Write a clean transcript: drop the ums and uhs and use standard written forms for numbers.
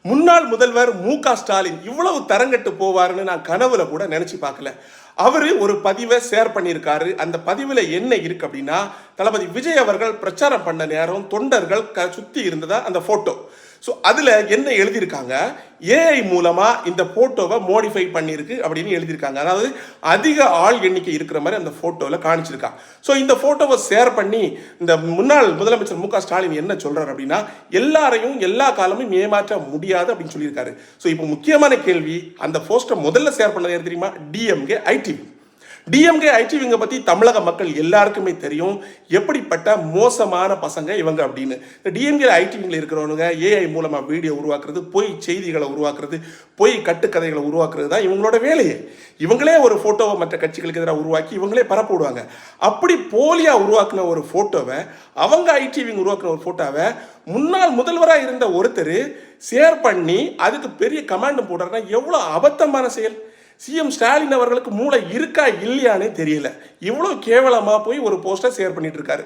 முன்னாள் முதல்வர் மு.க. ஸ்டாலின் இவ்வளவு தரங்கட்டு போவாருன்னு நான் கனவுல கூட நினைச்சு பார்க்கல. அவரு ஒரு பதிவை ஷேர் பண்ணியிருக்காரு. அந்த பதிவுல என்ன இருக்கு அப்படின்னா, தளபதி விஜய் அவர்கள் பிரச்சாரம் பண்ண நேரம் தொண்டர்கள் சுத்தி இருந்ததா அந்த போட்டோ. ஸோ அதில் என்ன எழுதியிருக்காங்க, ஏஐ மூலமாக இந்த ஃபோட்டோவை மோடிஃபை பண்ணியிருக்கு அப்படின்னு எழுதியிருக்காங்க. அதாவது அதிக ஆள் எண்ணிக்கை இருக்கிற மாதிரி அந்த ஃபோட்டோவில் காணிச்சிருக்காங்க. ஸோ இந்த ஃபோட்டோவை ஷேர் பண்ணி இந்த முன்னாள் முதலமைச்சர் மு.க. ஸ்டாலின் என்ன சொல்கிறார் அப்படின்னா, எல்லாரையும் எல்லா காலமும் ஏமாற்ற முடியாது அப்படின்னு சொல்லியிருக்காரு. ஸோ இப்போ முக்கியமான கேள்வி, அந்த போஸ்ட்டை முதல்ல ஷேர் பண்ணது யார் தெரியுமா? DMK ITV. டிஎம்கே ஐடிவிங்க பற்றி தமிழக மக்கள் எல்லாருக்குமே தெரியும், எப்படிப்பட்ட மோசமான பசங்க இவங்க அப்படின்னு. டிஎம்கே ஐடிவிங்கில் இருக்கிறவங்க ஏஐ மூலமாக வீடியோ உருவாக்குறது, பொய் செய்திகளை உருவாக்குறது, பொய் கட்டுக்கதைகளை உருவாக்குறது தான் இவங்களோட வேலையே. இவங்களே ஒரு ஃபோட்டோவை மற்ற கட்சிகளுக்கு எதிராக உருவாக்கி இவங்களே பரப்ப விடுவாங்க. அப்படி போலியாக உருவாக்குன ஒரு ஃபோட்டோவை, அவங்க ஐடிவிங்க உருவாக்குன ஒரு ஃபோட்டோவை முன்னாள் முதல்வராக இருந்த ஒருத்தர் ஷேர் பண்ணி அதுக்கு பெரிய கமாண்ட் போடுறாருன்னா எவ்வளோ அபத்தமான செயல். சிஎம் ஸ்டாலின் அவர்களுக்கு மூளை இருக்கா இல்லையானே தெரியல. இவ்வளோ கேவலமாக போய் ஒரு போஸ்டர் ஷேர் பண்ணிட்டு இருக்காரு.